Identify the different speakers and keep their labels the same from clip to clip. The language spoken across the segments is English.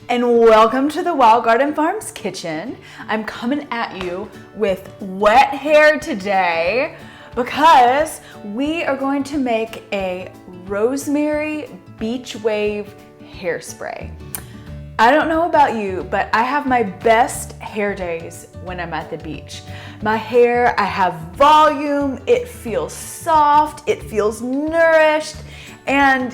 Speaker 1: and welcome to the Wild Garden Farms kitchen. I'm coming at you with wet hair today because we are going to make a rosemary beach wave hairspray. I don't know about you, but I have my best hair days when I'm at the beach. My hair, I have volume, it feels soft, it feels nourished, and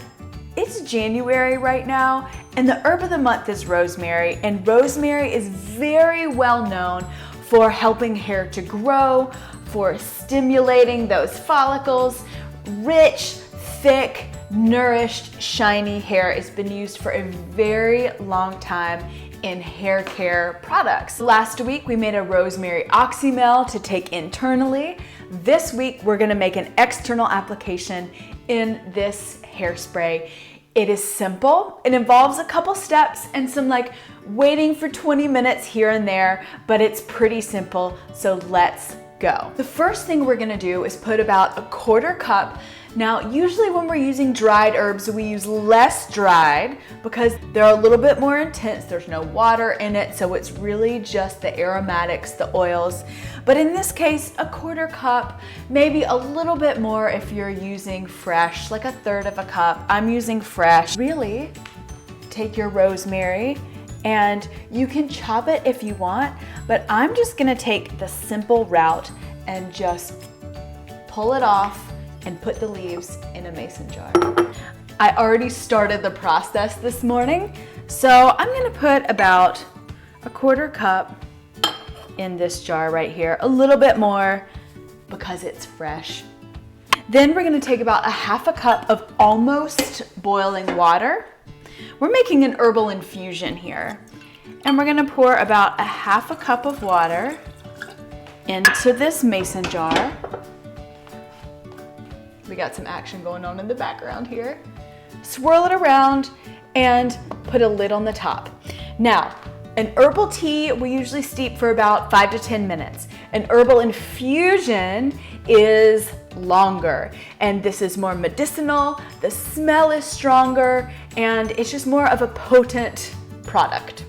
Speaker 1: it's January right now, and the herb of the month is rosemary, and rosemary is very well known for helping hair to grow, for stimulating those follicles. Rich, thick, nourished, shiny hair has been used for a very long time in hair care products. Last week we made a rosemary oxymel to take internally. This week we're gonna make an external application in this hairspray. It is simple. It involves a couple steps and some waiting for 20 minutes here and there, but it's pretty simple, so let's go. The first thing we're gonna do is put about a 1/4 cup. Now, usually when we're using dried herbs, we use less dried because they're a little bit more intense. There's no water in it, so it's really just the aromatics, the oils. But in this case, a 1/4 cup, maybe a little bit more if you're using fresh, like 1/3 of a cup. I'm using fresh. Really, take your rosemary and you can chop it if you want, but I'm just gonna take the simple route and just pull it off and put the leaves in a mason jar. I already started the process this morning, so I'm gonna put about a 1/4 cup in this jar right here, a little bit more because it's fresh. Then we're gonna take about a 1/2 cup of almost boiling water. We're making an herbal infusion here, and we're gonna pour about a 1/2 cup of water into this mason jar. We got some action going on in the background here. Swirl it around and put a lid on the top. Now, an herbal tea we usually steep for about 5 to 10 minutes. An herbal infusion is longer, and this is more medicinal, the smell is stronger, and it's just more of a potent product.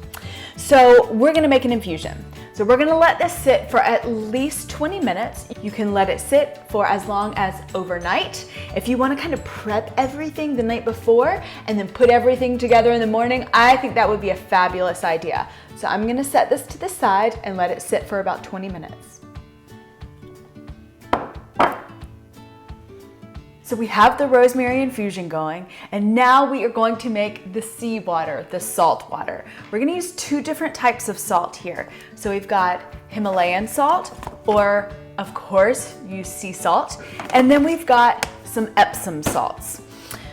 Speaker 1: So we're gonna make an infusion. So we're gonna let this sit for at least 20 minutes. You can let it sit for as long as overnight. If you wanna kind of prep everything the night before and then put everything together in the morning, I think that would be a fabulous idea. So I'm gonna set this to the side and let it sit for about 20 minutes. So we have the rosemary infusion going, and now we are going to make the sea water, the salt water. We're gonna use 2 different types of salt here. So we've got Himalayan salt, or of course, use sea salt. And then we've got some Epsom salts.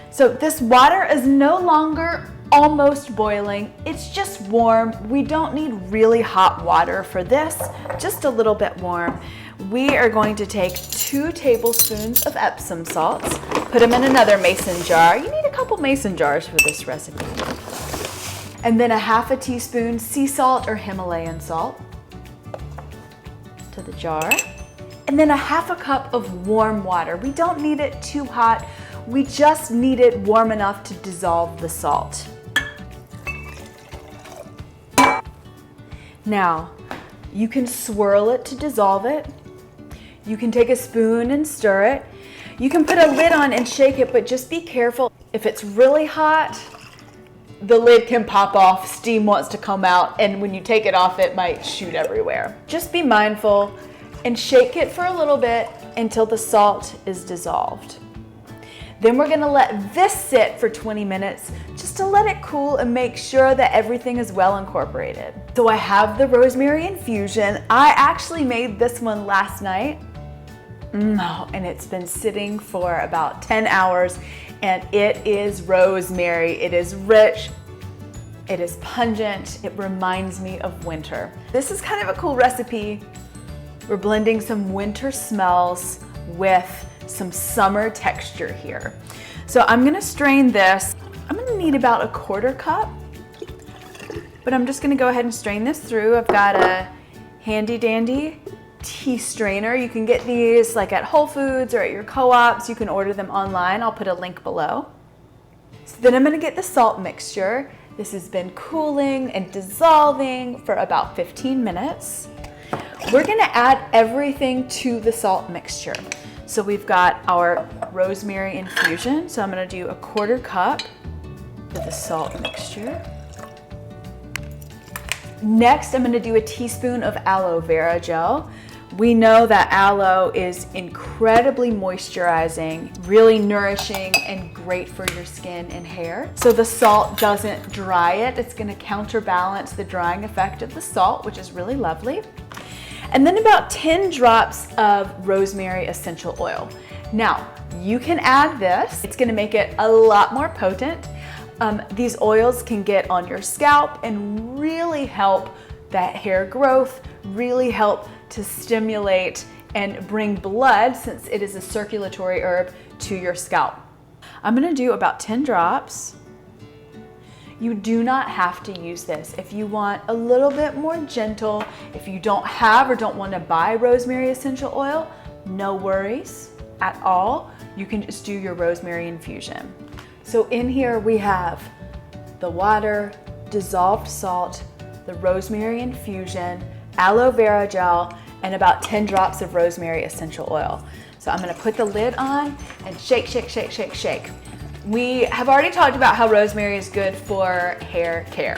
Speaker 1: So this water is no longer almost boiling, it's just warm. We don't need really hot water for this, just a little bit warm. We are going to take 2 tablespoons of Epsom salts, put them in another mason jar. You need a couple mason jars for this recipe. And then a 1/2 teaspoon sea salt or Himalayan salt to the jar. And then a 1/2 cup of warm water. We don't need it too hot. We just need it warm enough to dissolve the salt. Now, you can swirl it to dissolve it. You can take a spoon and stir it. You can put a lid on and shake it, but just be careful. If it's really hot, the lid can pop off, steam wants to come out, and when you take it off, it might shoot everywhere. Just be mindful and shake it for a little bit until the salt is dissolved. Then we're gonna let this sit for 20 minutes just to let it cool and make sure that everything is well incorporated. So I have the rosemary infusion. I actually made this one last night. And it's been sitting for about 10 hours, and it is rosemary. It is rich, it is pungent, it reminds me of winter. This is kind of a cool recipe. We're blending some winter smells with some summer texture here. So I'm gonna strain this. I'm gonna need about a 1/4 cup, but I'm just gonna go ahead and strain this through. I've got a handy dandy tea strainer. You can get these at Whole Foods or at your co-ops. You can order them online. I'll put a link below. So then I'm gonna get the salt mixture This has been cooling and dissolving for about 15 minutes. We're gonna add everything to the salt mixture. So we've got our rosemary infusion. So I'm gonna do a 1/4 cup of the salt mixture. Next, I'm gonna do a teaspoon of aloe vera gel. We know that aloe is incredibly moisturizing, really nourishing, and great for your skin and hair. So the salt doesn't dry it. It's gonna counterbalance the drying effect of the salt, which is really lovely. And then about 10 drops of rosemary essential oil. Now, you can add this. It's gonna make it a lot more potent. These oils can get on your scalp and really help that hair growth, really help to stimulate and bring blood, since it is a circulatory herb, to your scalp. I'm gonna do about 10 drops. You do not have to use this. If you want a little bit more gentle, if you don't have or don't want to buy rosemary essential oil, no worries at all. You can just do your rosemary infusion. So in here we have the water, dissolved salt, the rosemary infusion, aloe vera gel, and about 10 drops of rosemary essential oil. So I'm gonna put the lid on and shake, shake, shake, shake, shake. We have already talked about how rosemary is good for hair care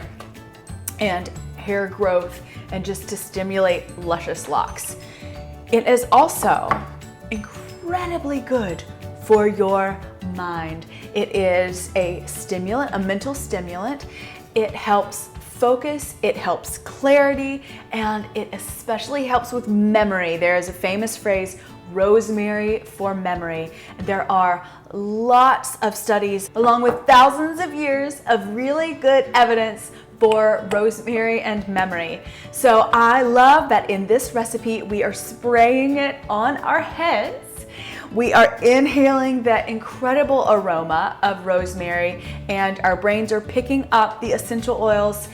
Speaker 1: and hair growth and just to stimulate luscious locks. It is also incredibly good for your mind. It is a stimulant, a mental stimulant. It helps focus, it helps clarity, and it especially helps with memory. There is a famous phrase, rosemary for memory. There are lots of studies, along with thousands of years of really good evidence for rosemary and memory. So I love that in this recipe, we are spraying it on our heads. We are inhaling that incredible aroma of rosemary, and our brains are picking up the essential oils.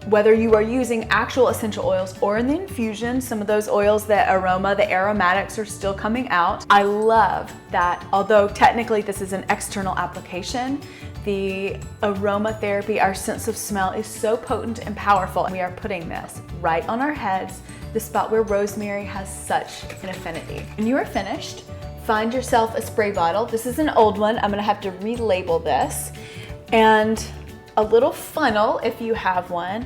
Speaker 1: Whether you are using actual essential oils or in the infusion, some of those oils, that aroma, the aromatics are still coming out. I love that although technically this is an external application, the aromatherapy, our sense of smell, is so potent and powerful. And we are putting this right on our heads, the spot where rosemary has such an affinity. When you are finished, find yourself a spray bottle. This is an old one. I'm gonna have to relabel this. And a little funnel if you have one.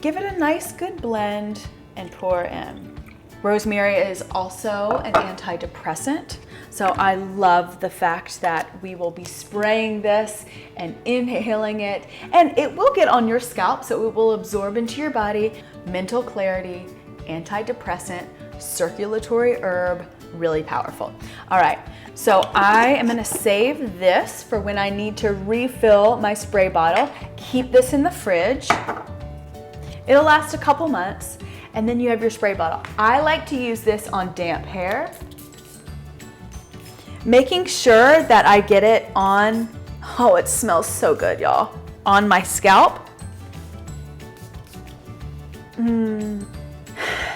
Speaker 1: Give it a nice good blend and pour in. Rosemary is also an antidepressant, so I love the fact that we will be spraying this and inhaling it, and it will get on your scalp, so it will absorb into your body. Mental clarity, antidepressant, circulatory herb, really powerful. All right, so I am gonna save this for when I need to refill my spray bottle. Keep this in the fridge. It'll last a couple months, and then you have your spray bottle. I like to use this on damp hair, making sure that I get it on, oh, it smells so good, y'all, on my scalp.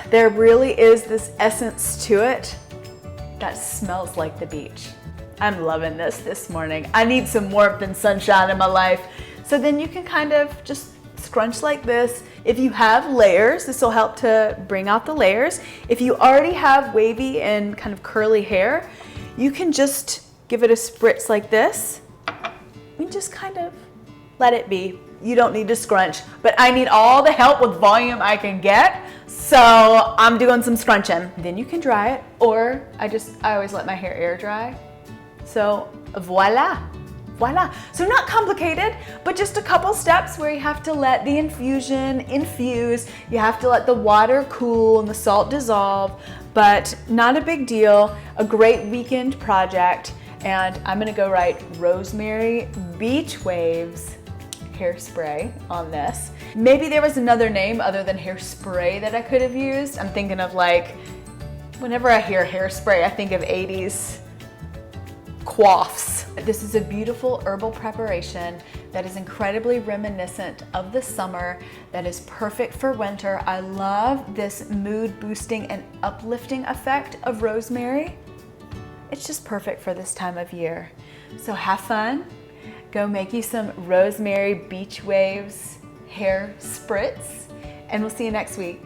Speaker 1: There really is this essence to it that smells like the beach. I'm loving this morning. I need some warmth and sunshine in my life. So then you can kind of just scrunch like this. If you have layers, this will help to bring out the layers. If you already have wavy and kind of curly hair, you can just give it a spritz like this and just kind of let it be. You don't need to scrunch, but I need all the help with volume I can get. So I'm doing some scrunching. Then you can dry it, or I always let my hair air dry. So voila. Voila. So not complicated, but just a couple steps where you have to let the infusion infuse, you have to let the water cool and the salt dissolve, but not a big deal. A great weekend project. And I'm gonna go write rosemary beach waves hairspray on this. Maybe there was another name other than hairspray that I could have used. I'm thinking of, like, whenever I hear hairspray, I think of 80s coiffs. This is a beautiful herbal preparation that is incredibly reminiscent of the summer, that is perfect for winter. I love this mood boosting and uplifting effect of rosemary. It's just perfect for this time of year. So have fun go make you some rosemary beach waves hair spritz, and we'll see you next week.